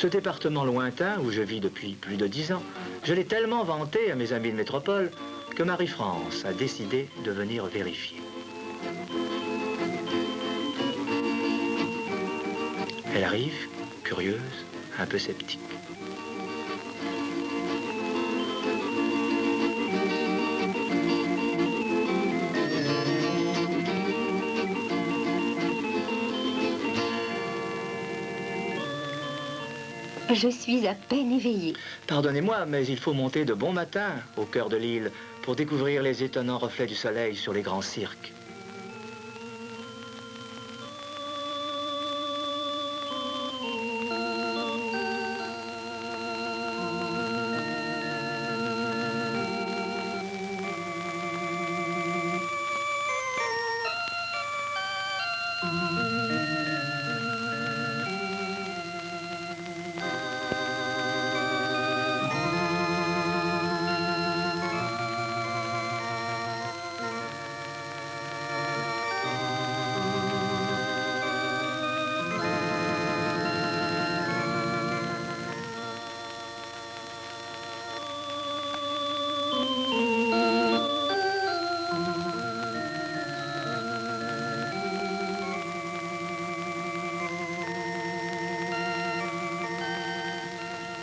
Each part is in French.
Ce département lointain où je vis depuis plus de 10 ans, je l'ai tellement vanté à mes amis de métropole que Marie-France a décidé de venir vérifier. Elle arrive, curieuse, un peu sceptique. Je suis à peine éveillée. Pardonnez-moi, mais il faut monter de bon matin au cœur de l'île pour découvrir les étonnants reflets du soleil sur les grands cirques.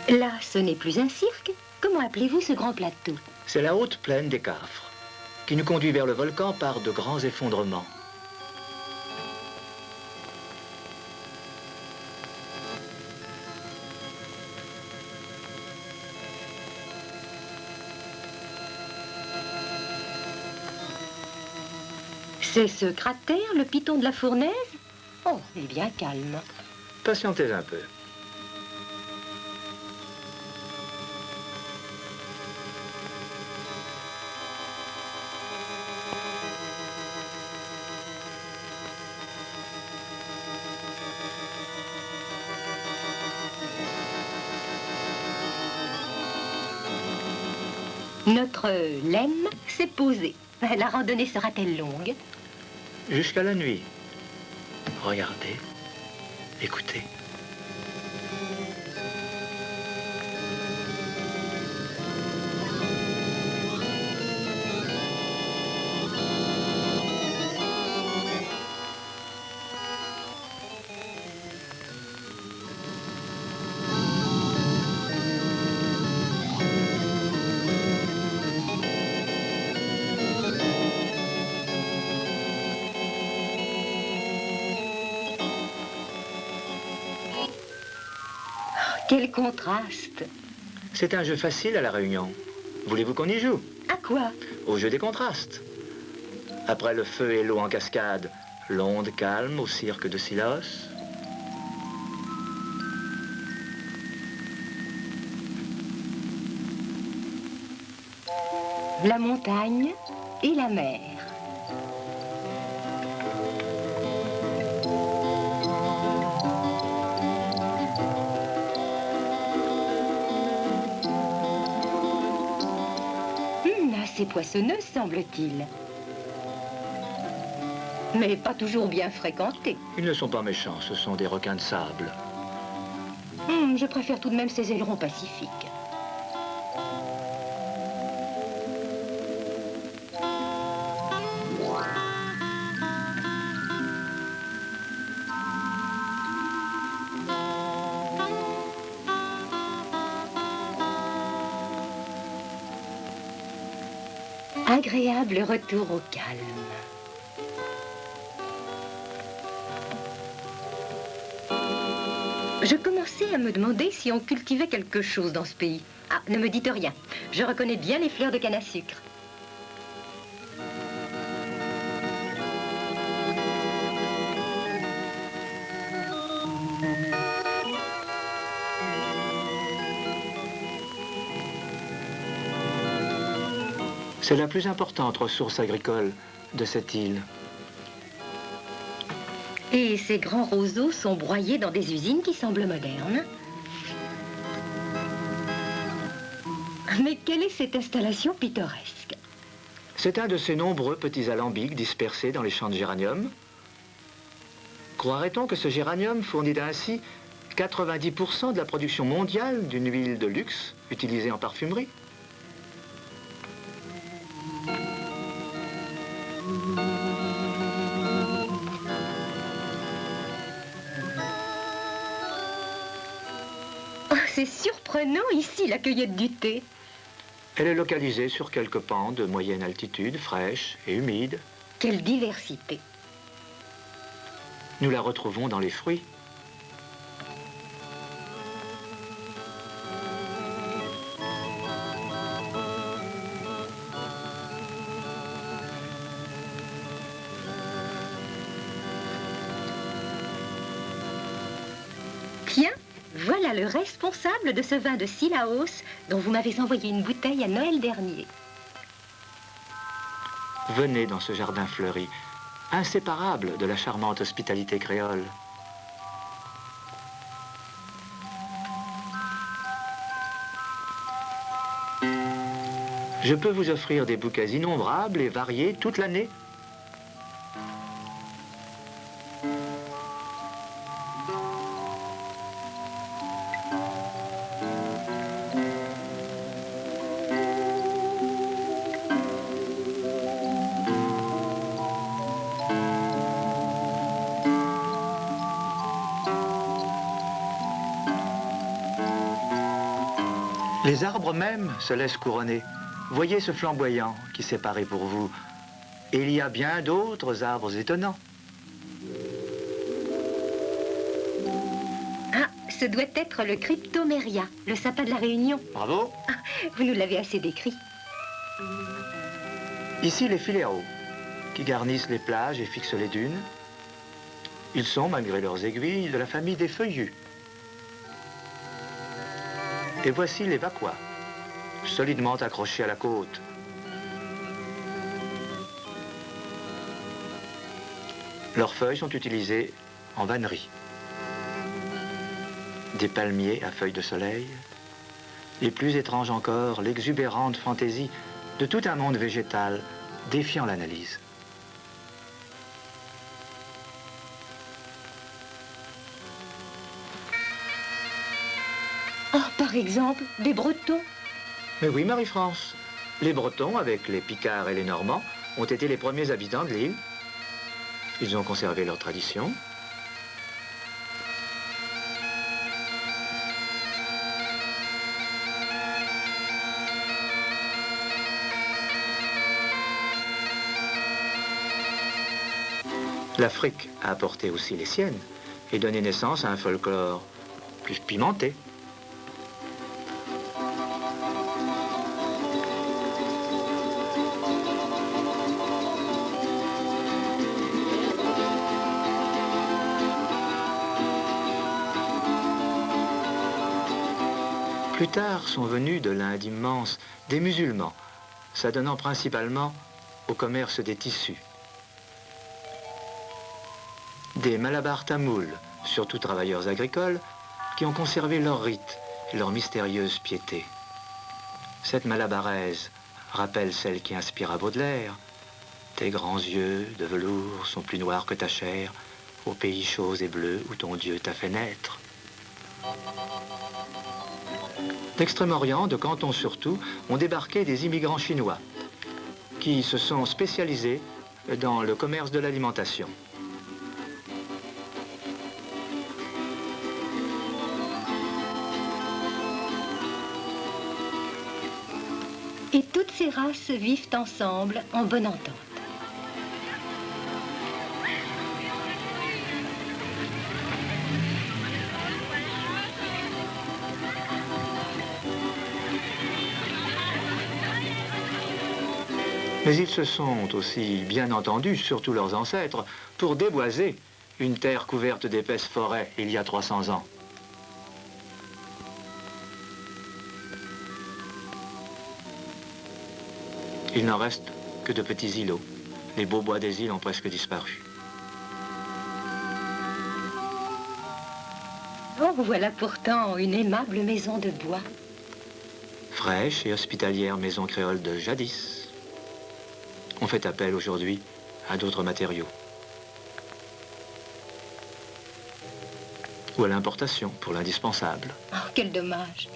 Là, ce n'est plus un cirque. Comment appelez-vous ce grand plateau? C'est la haute plaine des Cafres, qui nous conduit vers le volcan par de grands effondrements. C'est ce cratère, le piton de la Fournaise? Oh, il est bien calme. Patientez un peu. Notre lemme s'est posée. La randonnée sera-t-elle longue? Jusqu'à la nuit. Regardez, écoutez. Quel contraste! C'est un jeu facile à La Réunion. Voulez-vous qu'on y joue? À quoi? Au jeu des contrastes. Après le feu et l'eau en cascade, l'onde calme au cirque de Silos. La montagne et la mer. Assez poissonneuse, semble-t-il. Mais pas toujours bien fréquentée. Ils ne sont pas méchants, ce sont des requins de sable. Je préfère tout de même ces ailerons pacifiques. Agréable retour au calme. Je commençais à me demander si on cultivait quelque chose dans ce pays. Ah, ne me dites rien. Je reconnais bien les fleurs de canne à sucre. C'est la plus importante ressource agricole de cette île. Et ces grands roseaux sont broyés dans des usines qui semblent modernes. Mais quelle est cette installation pittoresque? C'est un de ces nombreux petits alambics dispersés dans les champs de géranium. Croirait-on que ce géranium fournit ainsi 90% de la production mondiale d'une huile de luxe utilisée en parfumerie. Oh, c'est surprenant ici, la cueillette du thé. Elle est localisée sur quelques pans de moyenne altitude, fraîches et humides. Quelle diversité. Nous la retrouvons dans les fruits. Tiens, voilà le responsable de ce vin de Sillaos dont vous m'avez envoyé une bouteille à Noël dernier. Venez dans ce jardin fleuri, inséparable de la charmante hospitalité créole. Je peux vous offrir des bouquets innombrables et variés toute l'année. Les arbres même se laissent couronner. Voyez ce flamboyant qui s'est paré pour vous. Et il y a bien d'autres arbres étonnants. Ah, ce doit être le cryptoméria, le sapin de la Réunion. Bravo. Vous nous l'avez assez décrit. Ici, les filéos, qui garnissent les plages et fixent les dunes. Ils sont, malgré leurs aiguilles, de la famille des feuillus. Et voici les vaquois, solidement accrochés à la côte. Leurs feuilles sont utilisées en vannerie. Des palmiers à feuilles de soleil. Et plus étrange encore, l'exubérante fantaisie de tout un monde végétal défiant l'analyse. Oh, par exemple, des Bretons. Mais oui, Marie-France. Les Bretons, avec les Picards et les Normands, ont été les premiers habitants de l'île. Ils ont conservé leurs traditions. L'Afrique a apporté aussi les siennes et donné naissance à un folklore plus pimenté. Plus tard sont venus de l'Inde immense des musulmans, s'adonnant principalement au commerce des tissus. Des Malabars tamouls, surtout travailleurs agricoles, qui ont conservé leurs rites et leur mystérieuse piété. Cette malabaraise rappelle celle qui inspira Baudelaire. Tes grands yeux de velours sont plus noirs que ta chair, au pays chaud et bleu où ton Dieu t'a fait naître. D'Extrême-Orient, de Canton surtout, ont débarqué des immigrants chinois qui se sont spécialisés dans le commerce de l'alimentation. Et toutes ces races vivent ensemble en bonne entente. Mais ils se sont aussi bien entendus, surtout leurs ancêtres, pour déboiser une terre couverte d'épaisses forêts il y a 300 ans. Il n'en reste que de petits îlots. Les beaux bois des îles ont presque disparu. Oh, voilà pourtant une aimable maison de bois. Fraîche et hospitalière maison créole de jadis. On fait appel aujourd'hui à d'autres matériaux. ou à l'importation pour l'indispensable. Oh, quel dommage.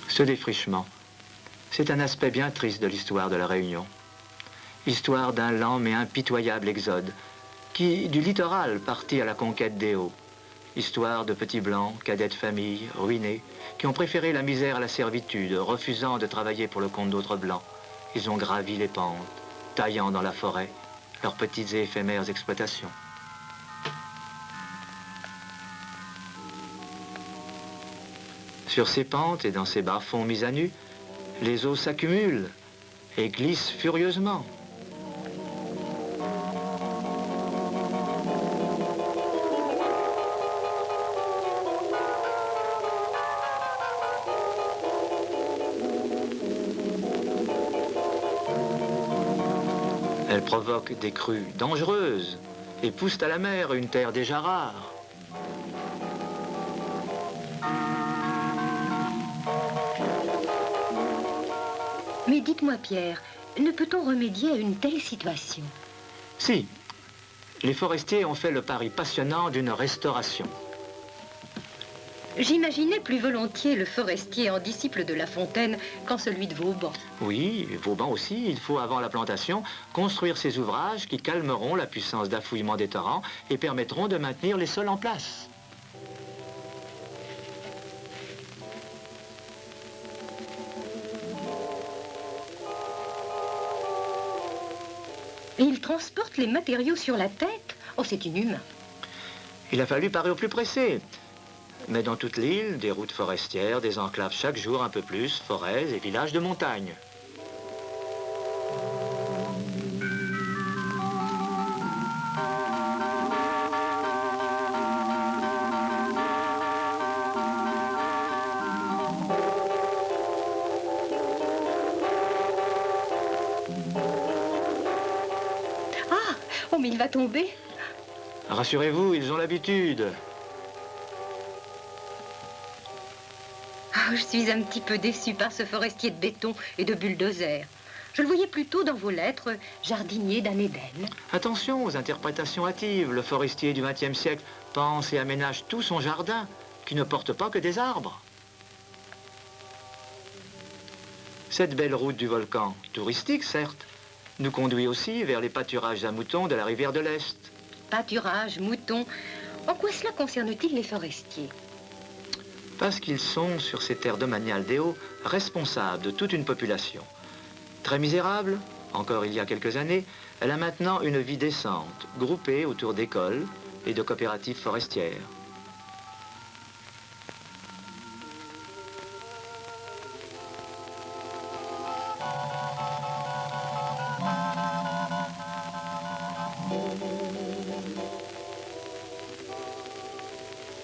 Ce défrichement, c'est un aspect bien triste de l'histoire de la Réunion. Histoire d'un lent mais impitoyable exode, qui, du littoral, partit à la conquête des Hauts. Histoire de petits blancs, cadets de famille, ruinés, qui ont préféré la misère à la servitude, refusant de travailler pour le compte d'autres blancs. Ils ont gravi les pentes, taillant dans la forêt leurs petites et éphémères exploitations. Sur ces pentes et dans ces bas-fonds mis à nu, les eaux s'accumulent et glissent furieusement. Elles provoquent des crues dangereuses et poussent à la mer une terre déjà rare. Mais dites-moi, Pierre, ne peut-on remédier à une telle situation? Si, les forestiers ont fait le pari passionnant d'une restauration. J'imaginais plus volontiers le forestier en disciple de La Fontaine qu'en celui de Vauban. Oui, Vauban aussi, il faut, avant la plantation, construire ces ouvrages qui calmeront la puissance d'affouillement des torrents et permettront de maintenir les sols en place. Et ils transportent les matériaux sur la tête? Oh, c'est inhumain. Il a fallu parer au plus pressé. Mais dans toute l'île, des routes forestières, des enclaves chaque jour un peu plus, forêts et villages de montagne. Ah! Oh, mais il va tomber. Rassurez-vous, ils ont l'habitude. Ah, je suis un petit peu déçue par ce forestier de béton et de bulldozer. Je le voyais plutôt dans vos lettres, jardinier d'un Éden. Attention aux interprétations hâtives. Le forestier du XXe siècle pense et aménage tout son jardin, qui ne porte pas que des arbres. Cette belle route du volcan, touristique certes, nous conduit aussi vers les pâturages à moutons de la rivière de l'Est. Pâturage, moutons. En quoi cela concerne-t-il les forestiers? Parce qu'ils sont, sur ces terres domaniales des Hauts, responsables de toute une population. Très misérable, encore il y a quelques années, elle a maintenant une vie décente, groupée autour d'écoles et de coopératives forestières.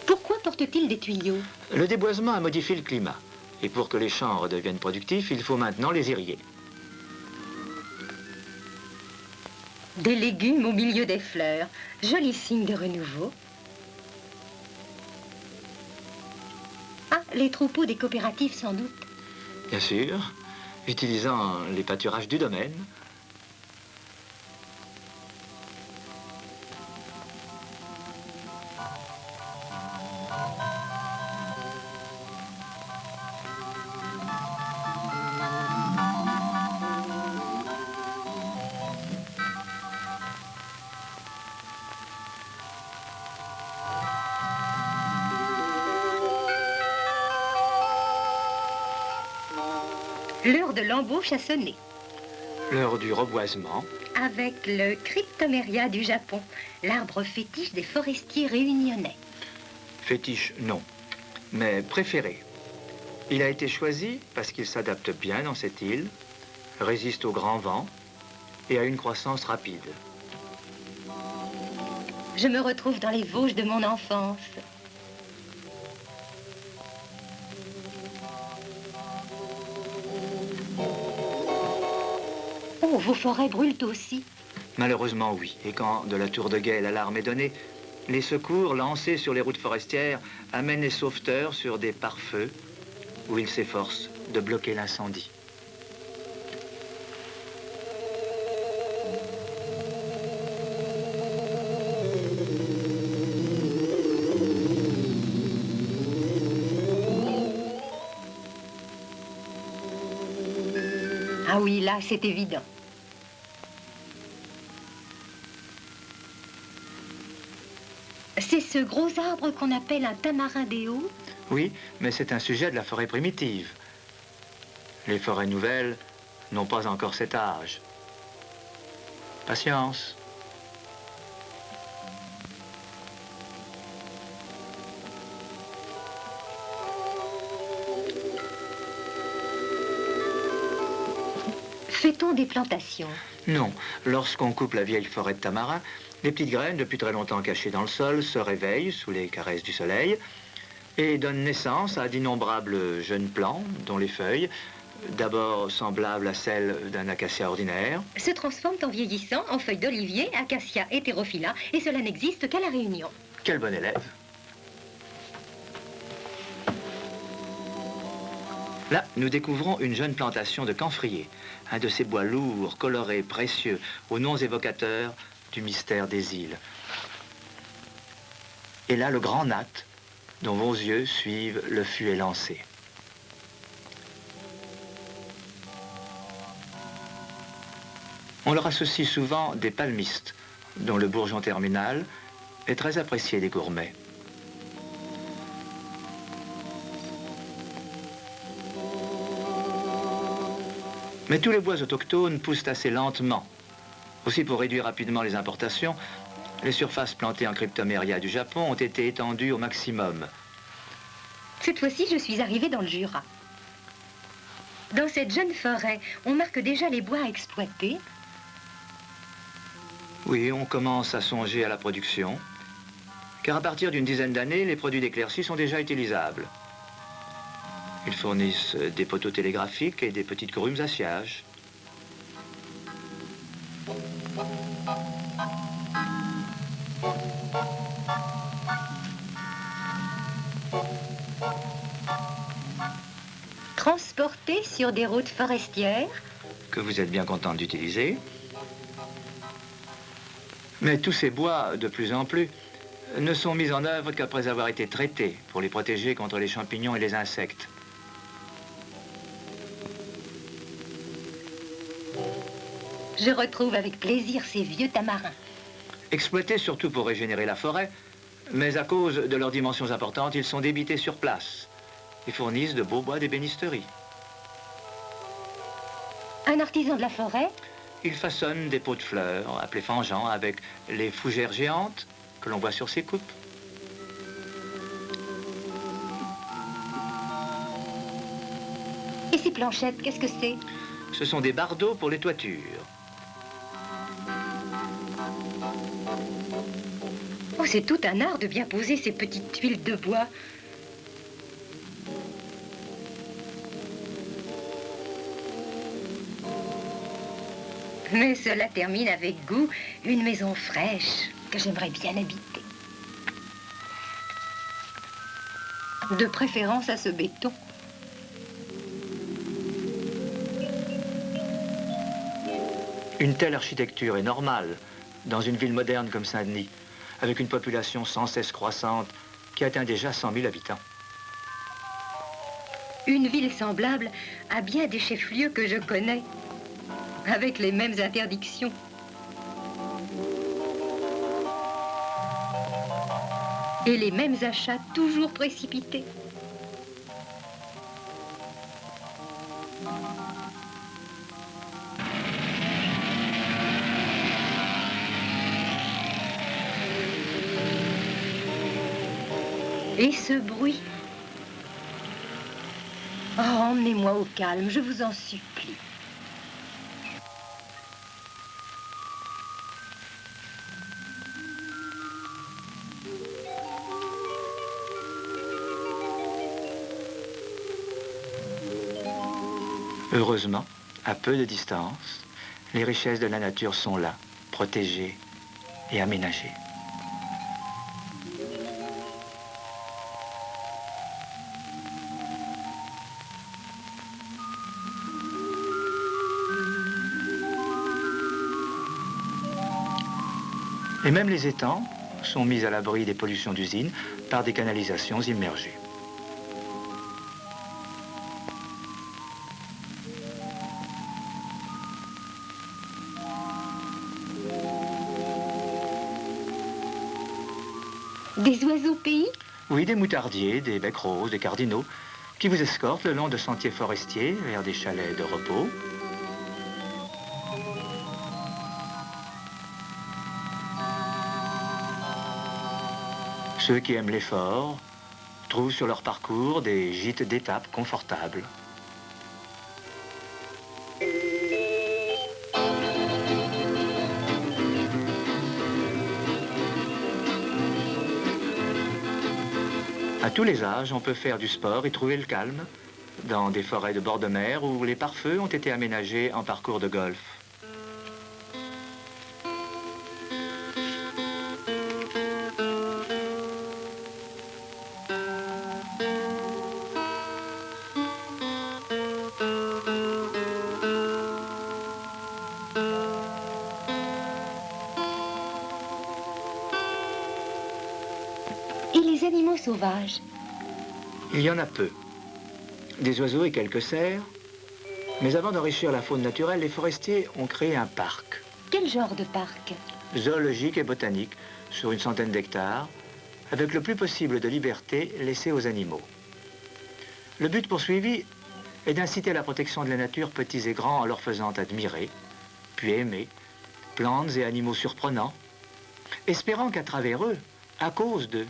Pourquoi porte-t-il des tuyaux? Le déboisement a modifié le climat. Et pour que les champs redeviennent productifs, il faut maintenant les irriguer. Des légumes au milieu des fleurs. Joli signe de renouveau. Ah, les troupeaux des coopératives sans doute. Bien sûr, utilisant les pâturages du domaine. L'heure de l'embauche a sonné. L'heure du reboisement. Avec le Cryptomeria du Japon, l'arbre fétiche des forestiers réunionnais. Fétiche, non, mais préféré. Il a été choisi parce qu'il s'adapte bien dans cette île, résiste aux grands vents et a une croissance rapide. Je me retrouve dans les Vosges de mon enfance. Oh, vos forêts brûlent aussi. Malheureusement, oui. Et quand de la tour de guet l'alarme est donnée, les secours lancés sur les routes forestières amènent les sauveteurs sur des pare-feux où ils s'efforcent de bloquer l'incendie. Ah oui, là, c'est évident. C'est ce gros arbre qu'on appelle un tamarin des hauts? Oui, mais c'est un sujet de la forêt primitive. Les forêts nouvelles n'ont pas encore cet âge. Patience. Fait-on des plantations? Non, lorsqu'on coupe la vieille forêt de tamarin, les petites graines, depuis très longtemps cachées dans le sol, se réveillent sous les caresses du soleil et donnent naissance à d'innombrables jeunes plants dont les feuilles, d'abord semblables à celles d'un acacia ordinaire, Se transforment en vieillissant en feuilles d'olivier, acacia hétérophylla, et cela n'existe qu'à La Réunion. Quel bon élève! Là, nous découvrons une jeune plantation de camphrier, un de ces bois lourds, colorés, précieux, aux noms évocateurs du mystère des îles. Et là, le grand nat, dont vos yeux suivent le fuet lancé. On leur associe souvent des palmistes, dont le bourgeon terminal est très apprécié des gourmets. Mais tous les bois autochtones poussent assez lentement. Aussi, pour réduire rapidement les importations, les surfaces plantées en cryptoméria du Japon ont été étendues au maximum. Cette fois-ci, je suis arrivée dans le Jura. Dans cette jeune forêt, on marque déjà les bois à exploiter. Oui, on commence à songer à la production, car à partir d'une dizaine d'années, les produits d'éclaircie sont déjà utilisables. Ils fournissent des poteaux télégraphiques et des petites grumes à sciage. Transportés sur des routes forestières. Que vous êtes bien contente d'utiliser. Mais tous ces bois, de plus en plus, ne sont mis en œuvre qu'après avoir été traités pour les protéger contre les champignons et les insectes. Je retrouve avec plaisir ces vieux tamarins. Exploités surtout pour régénérer la forêt, mais à cause de leurs dimensions importantes, ils sont débités sur place et fournissent de beaux bois d'ébénisterie. Un artisan de la forêt? Il façonne des pots de fleurs, appelés fangeants, avec les fougères géantes que l'on voit sur ces coupes. Et ces planchettes, qu'est-ce que c'est? Ce sont des bardeaux pour les toitures. Oh, c'est tout un art de bien poser ces petites tuiles de bois. Mais cela termine avec goût une maison fraîche que j'aimerais bien habiter. De préférence à ce béton. Une telle architecture est normale dans une ville moderne comme Saint-Denis, avec une population sans cesse croissante qui atteint déjà 100 000 habitants. Une ville semblable à bien des chefs-lieux que je connais, avec les mêmes interdictions. Et les mêmes achats toujours précipités. Et ce bruit. Oh, emmenez-moi au calme, je vous en supplie. Heureusement, à peu de distance, les richesses de la nature sont là, protégées et aménagées. Et même les étangs sont mis à l'abri des pollutions d'usines par des canalisations immergées. Des oiseaux pays? Oui, des moutardiers, des becs roses, des cardinaux, qui vous escortent le long de sentiers forestiers vers des chalets de repos. Ceux qui aiment l'effort trouvent sur leur parcours des gîtes d'étape confortables. À tous les âges, on peut faire du sport et trouver le calme dans des forêts de bord de mer où les pare-feux ont été aménagés en parcours de golf. Et les animaux sauvages? Il y en a peu. Des oiseaux et quelques cerfs. Mais avant d'enrichir la faune naturelle, les forestiers ont créé un parc. Quel genre de parc? Zoologique et botanique, sur une centaine d'hectares, avec le plus possible de liberté laissée aux animaux. Le but poursuivi est d'inciter à la protection de la nature, petits et grands, en leur faisant admirer, puis aimer, plantes et animaux surprenants, espérant qu'à travers eux, à cause d'eux,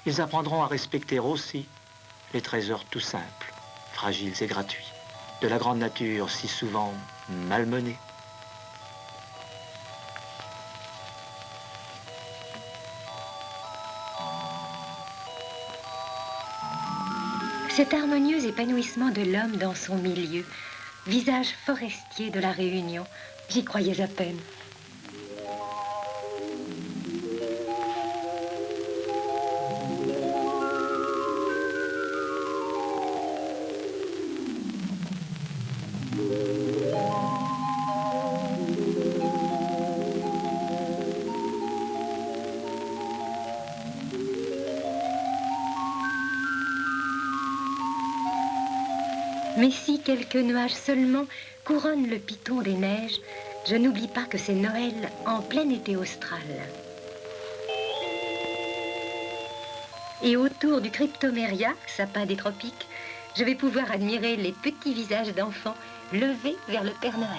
ils apprendront à respecter aussi les trésors tout simples, fragiles et gratuits, de la grande nature si souvent malmenée. Cet harmonieux épanouissement de l'homme dans son milieu, visage forestier de la Réunion, j'y croyais à peine. Mais si quelques nuages seulement couronnent le piton des neiges, je n'oublie pas que c'est Noël en plein été austral. Et autour du cryptoméria, sapin des tropiques, je vais pouvoir admirer les petits visages d'enfants levés vers le Père Noël.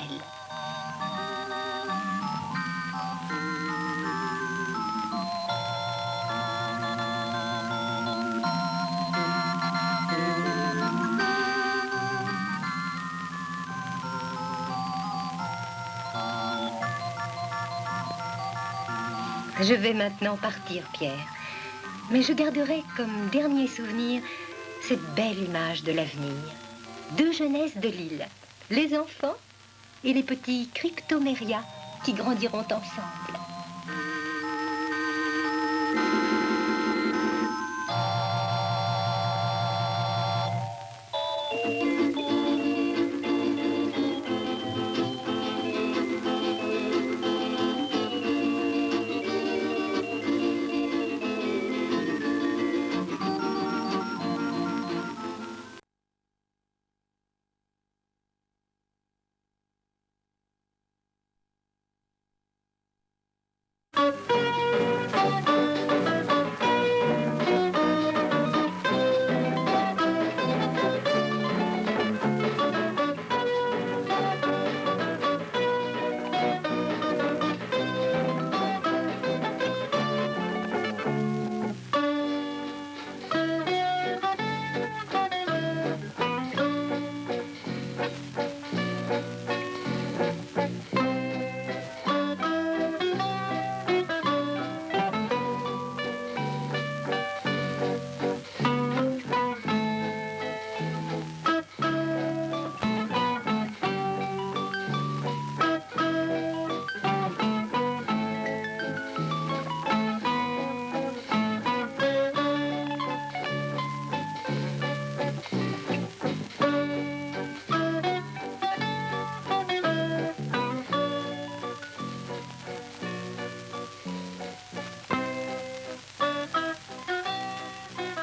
Je vais maintenant partir, Pierre. Mais je garderai comme dernier souvenir cette belle image de l'avenir. Deux jeunesses de l'île, les enfants et les petits cryptomérias qui grandiront ensemble.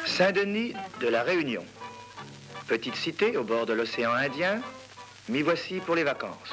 Saint-Denis de la Réunion. Petite cité au bord de l'océan Indien, m'y voici pour les vacances.